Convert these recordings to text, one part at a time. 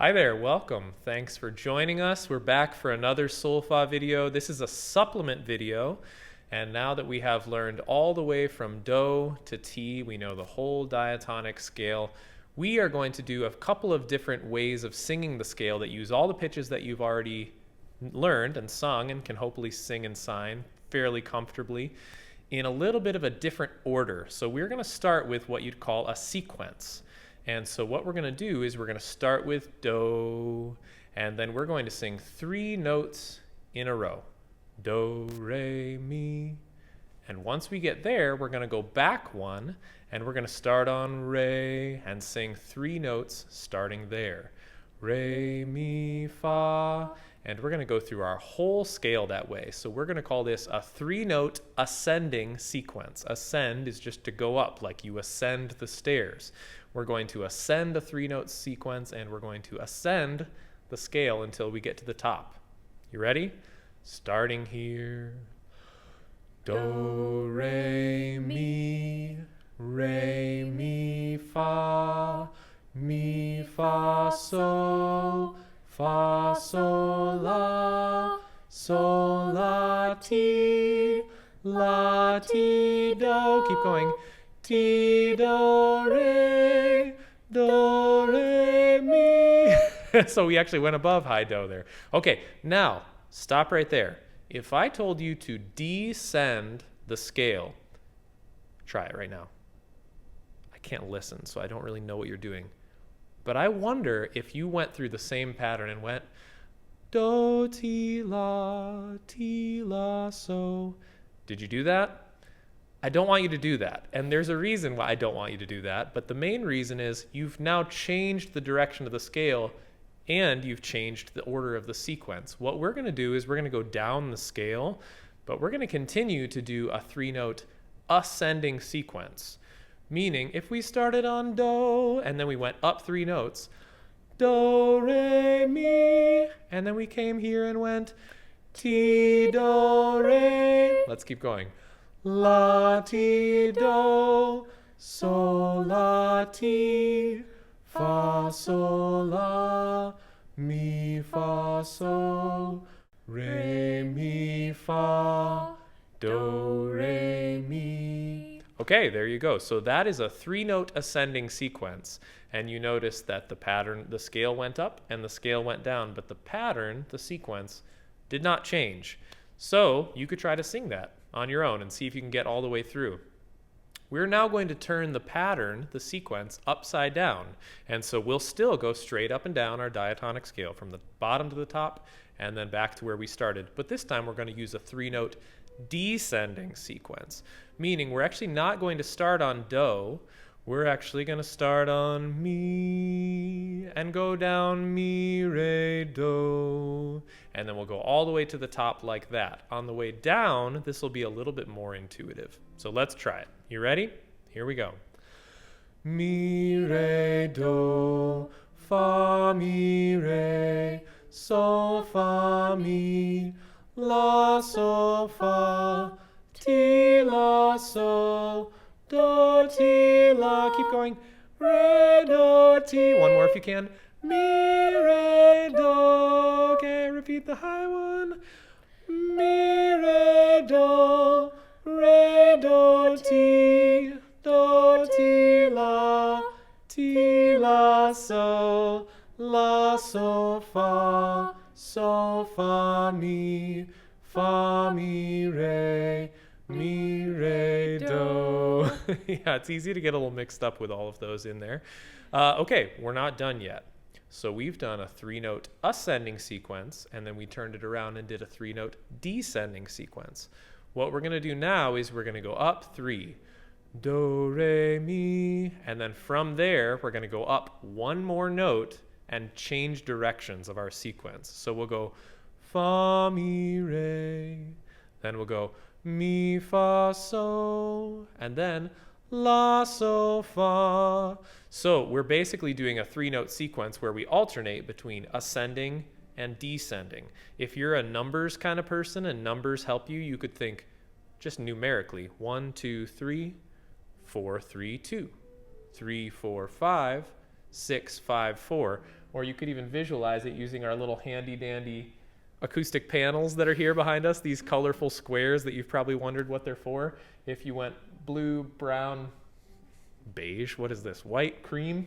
Hi there, welcome. Thanks for joining us. We're back for another Solfa video. This is a supplement video. And now that we have learned all the way from Do to Ti, we know the whole diatonic scale, we are going to do a couple of different ways of singing the scale that use all the pitches that you've already learned and sung and can hopefully sing and sign fairly comfortably in a little bit of a different order. So we're going to start with what you'd call a sequence. And so what we're going to do is we're going to start with Do, and then we're going to sing 3 notes in a row. Do, re, mi. And once we get there, we're going to go back one, and we're going to start on re and sing 3 notes starting there. Re, mi, fa. And we're going to go through our whole scale that way. So we're going to call this a 3-note ascending sequence. Ascend is just to go up, like you ascend the stairs. We're going to ascend a 3-note sequence, and we're going to ascend the scale until we get to the top. You ready? Starting here. Do, re, mi, fa, so, la, ti, do. Keep going. Ti, do, re, mi. So we actually went above high do there. Okay, now stop right there. If I told you to descend the scale, try it right now. I can't listen, so I don't really know what you're doing. But I wonder if you went through the same pattern and went do, ti, la, so. Did you do that? I don't want you to do that. And there's a reason why I don't want you to do that. But the main reason is you've now changed the direction of the scale and you've changed the order of the sequence. What we're going to do is we're going to go down the scale, but we're going to continue to do a 3-note ascending sequence. Meaning, if we started on Do, and then we went up 3 notes, Do, re, mi, and then we came here and went Ti, do, re. Let's keep going. La, ti, do, sol, la, ti, fa, sol, la, mi, fa, sol, re, mi, fa, do, re, mi. Okay, there you go. So that is a 3-note ascending sequence. And you notice that the pattern, the scale went up and the scale went down, but the pattern, the sequence, did not change. So you could try to sing that on your own and see if you can get all the way through. We're now going to turn the pattern, the sequence, upside down. And so we'll still go straight up and down our diatonic scale from the bottom to the top and then back to where we started. But this time we're going to use a 3-note descending sequence, meaning we're actually not going to start on Do. We're actually going to start on mi and go down mi, re, do, and then we'll go all the way to the top like that. On the way down, this will be a little bit more intuitive. So let's try it. You ready? Here we go. Mi, re, do, fa, mi, re, sol, fa, mi, la, sol, fa, ti, la, sol, do, ti, la. Keep going. Re, do, ti. One more if you can. Mi, re, do. Okay, repeat the high one. Mi, re, do, ti, la, so, la, so, fa, mi, re, do. Yeah, it's easy to get a little mixed up with all of those in there. Okay, we're not done yet. So we've done a 3-note ascending sequence, and then we turned it around and did a 3-note descending sequence. What we're going to do now is we're going to go up 3. Do, re, mi, and then from there, we're going to go up 1 more note and change directions of our sequence. So we'll go fa, mi, re, then we'll go mi, fa, so, and then la, so, fa. So we're basically doing a 3-note sequence where we alternate between ascending and descending. If you're a numbers kind of person and numbers help you, you could think just numerically 1, 2, 3, 4, 3, 2, 3, 4, 5, 6, 5, 4. or you could even visualize it using our little handy dandy acoustic panels that are here behind us, these colorful squares that you've probably wondered what they're for. If you went blue, brown, beige, what is this, white, cream,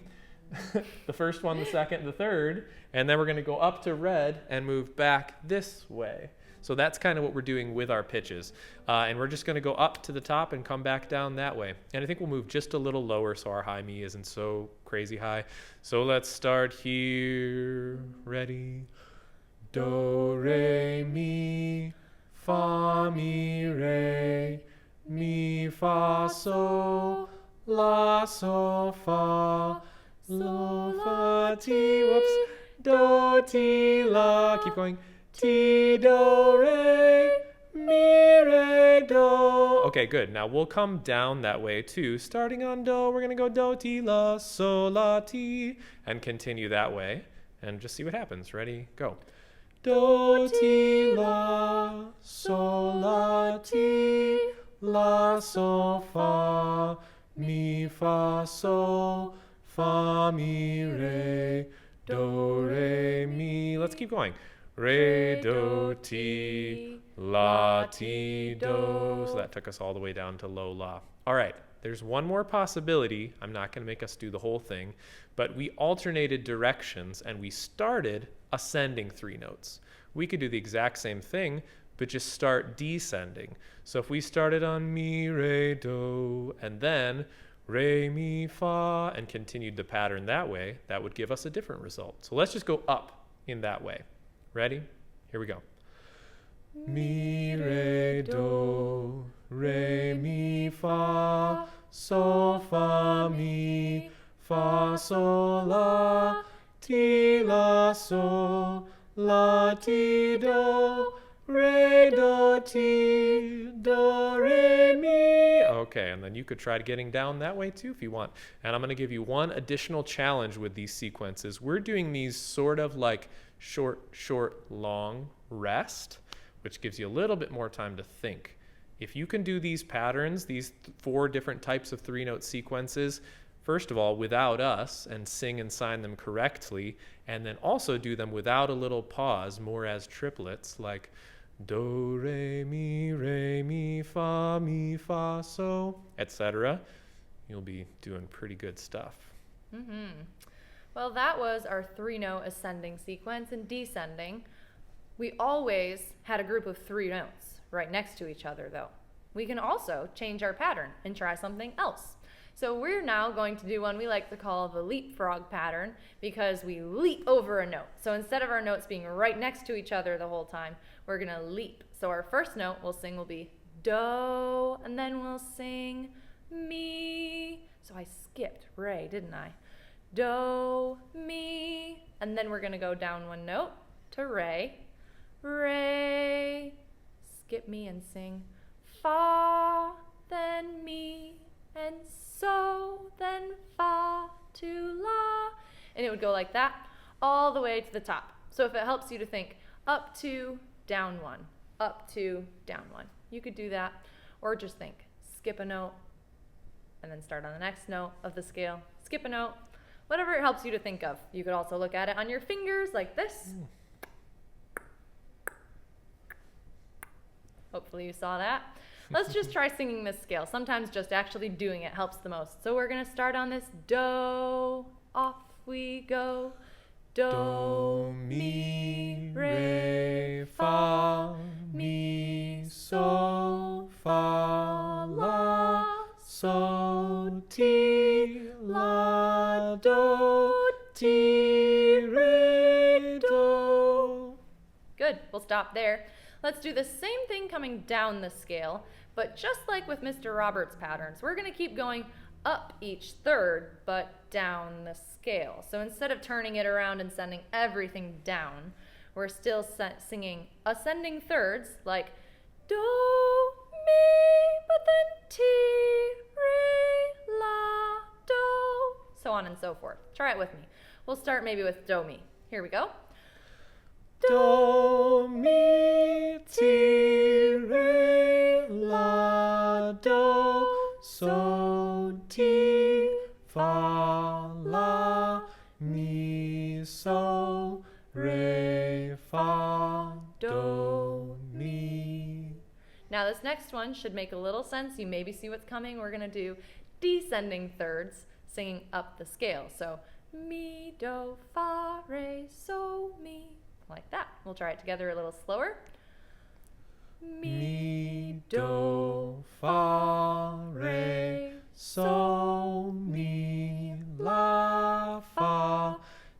the first one, the second, the third, and then we're going to go up to red and move back this way. So that's kind of what we're doing with our pitches. And we're just going to go up to the top and come back down that way. And I think we'll move just a little lower so our high mi isn't so crazy high. So let's start here. Ready? Do, re, mi, fa, mi, re, mi, fa, so, la, so, fa, so, fa, ti, whoops, do, ti, la. Keep going. Ti, do, re, mi, re, do. Okay, good. Now we'll come down that way too. Starting on do, we're going to go do, ti, la, so, la, ti, and continue that way. And just see what happens. Ready? Go. Do, ti, la, so, la, ti, la, so, fa, mi, fa, so, fa, mi, re, do, re, mi. Let's keep going. Re, do, ti, la, ti, do. So that took us all the way down to low, la. All right, there's one more possibility. I'm not going to make us do the whole thing, but we alternated directions and we started ascending 3 notes. We could do the exact same thing, but just start descending. So if we started on mi, re, do, and then re, mi, fa, and continued the pattern that way, that would give us a different result. So let's just go up in that way. Ready? Here we go. Mi, re, do, re, mi, fa, so, fa, mi, fa, so, la, ti, la, so, la, ti, do, re, do, ti, do, re, mi. Okay, and then you could try getting down that way too if you want. And I'm going to give you one additional challenge with these sequences. We're doing these sort of like short, long rest, which gives you a little bit more time to think. If you can do these patterns, these 4 different types of 3-note sequences, first of all, without us, and sing and sign them correctly, and then also do them without a little pause, more as triplets, like do, mi, fa, so, etc., you'll be doing pretty good stuff. Mm-hmm. Well, that was our 3-note ascending sequence and descending. We always had a group of 3 notes right next to each other, though. We can also change our pattern and try something else. So we're now going to do one we like to call the leapfrog pattern because we leap over a note. So instead of our notes being right next to each other the whole time, we're going to leap. So our first note we'll sing will be do, and then we'll sing mi. So I skipped re, didn't I? Do, mi, and then we're going to go down 1 note to re, re, skip mi and sing fa, then mi, and so, then fa to la, and it would go like that all the way to the top. So if it helps you to think up 2, down 1, up 2, down 1, you could do that, or just think skip a note, and then start on the next note of the scale, skip a note, whatever it helps you to think of. You could also look at it on your fingers like this. Hopefully you saw that. Let's just try singing this scale. Sometimes just actually doing it helps the most. So we're going to start on this do, off we go. Do, mi, re, fa, mi, so, fa, la, so, ti, la, do, ti, re, do. Good, we'll stop there. Let's do the same thing coming down the scale, but just like with Mr. Roberts' patterns, we're going to keep going up each third, but down the scale. So instead of turning it around and sending everything down, we're still singing ascending thirds, like do, mi, but then ti, re, la, do, so on and so forth. Try it with me. We'll start maybe with do, mi. Here we go. Do, mi, ti, re, la, do, so, ti, fa, la, mi, so. sol, re, fa, do, mi. Now this next one should make a little sense. You maybe see what's coming. We're going to do descending thirds, singing up the scale. So mi, do, fa, re, so, mi. Like that. We'll try it together a little slower. Mi, do, fa, re, sol, mi, la, fa,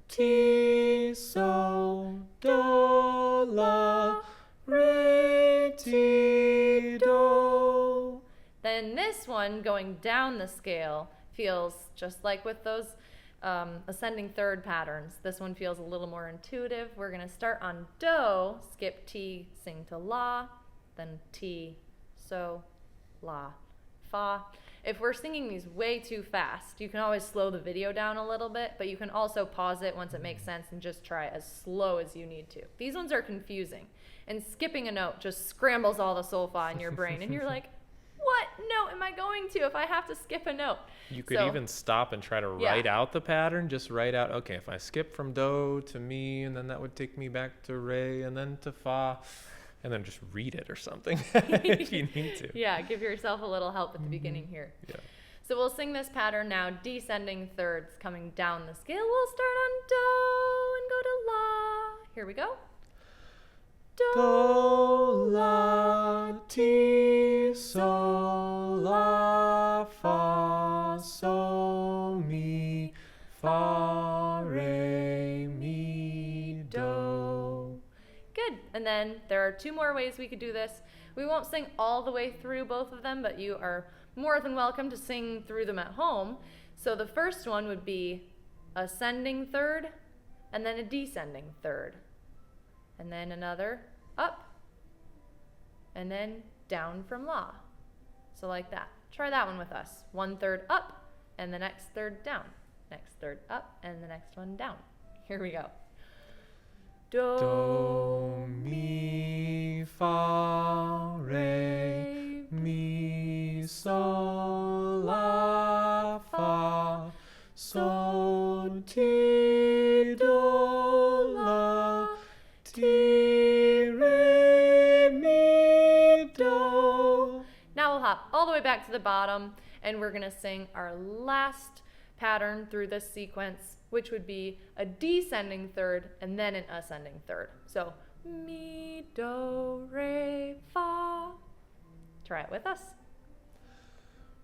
ti, sol, do, la, re, ti, do. Then this one, going down the scale, feels just like with those ascending third patterns. This one feels a little more intuitive. We're going to start on do, skip ti, sing to la, then ti, so, la, fa. If we're singing these way too fast, you can always slow the video down a little bit, but you can also pause it once it makes sense and just try as slow as you need to. These ones are confusing, and skipping a note just scrambles all the solfa in your brain, and you're like, what note am I going to if I have to skip a note? You could even stop and try to write out the pattern. Just write out, okay, if I skip from do to mi, and then that would take me back to re, and then to fa, and then just read it or something if you need to. Yeah, give yourself a little help at the beginning here. Yeah. So we'll sing this pattern now, descending thirds coming down the scale. We'll start on do and go to la. Here we go. Do, la, ti, sol, la, fa, sol, mi, fa, re, mi, do. Good. And then there are two more ways we could do this. We won't sing all the way through both of them, but you are more than welcome to sing through them at home. So the first one would be ascending third, and then a descending third. And then another up, and then down from la. So like that. Try that one with us. 1/3 up, and the next third down. Next third up, and the next one down. Here we go. Do, mi, fa, re, mi, sol, la, fa, sol, ti, do, la, ti, re, mi, do. Now we'll hop all the way back to the bottom, and we're gonna sing our last pattern through this sequence, which would be a descending third and then an ascending third. So mi, do, re, fa. Try it with us.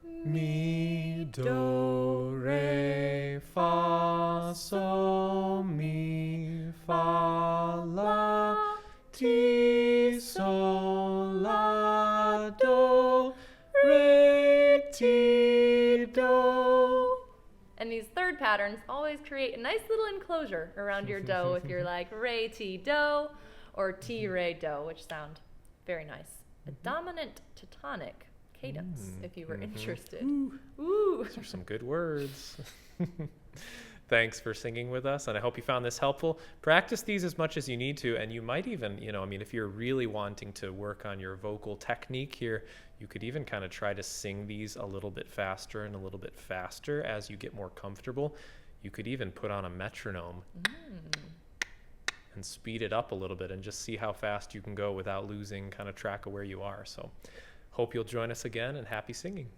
Mi, do, re, fa, sol, mi, fa, la, ti, sol, la, do, re, ti, do. And these third patterns always create a nice little enclosure around your do if you're like re, ti, do, or ti, re, do, which sound very nice. A dominant to tonic cadence, if you were interested. Ooh. Those are some good words. Thanks for singing with us, and I hope you found this helpful. Practice these as much as you need to, and you might even, if you're really wanting to work on your vocal technique here, you could even kind of try to sing these a little bit faster and a little bit faster as you get more comfortable. You could even put on a metronome and speed it up a little bit and just see how fast you can go without losing kind of track of where you are. So hope you'll join us again, and happy singing.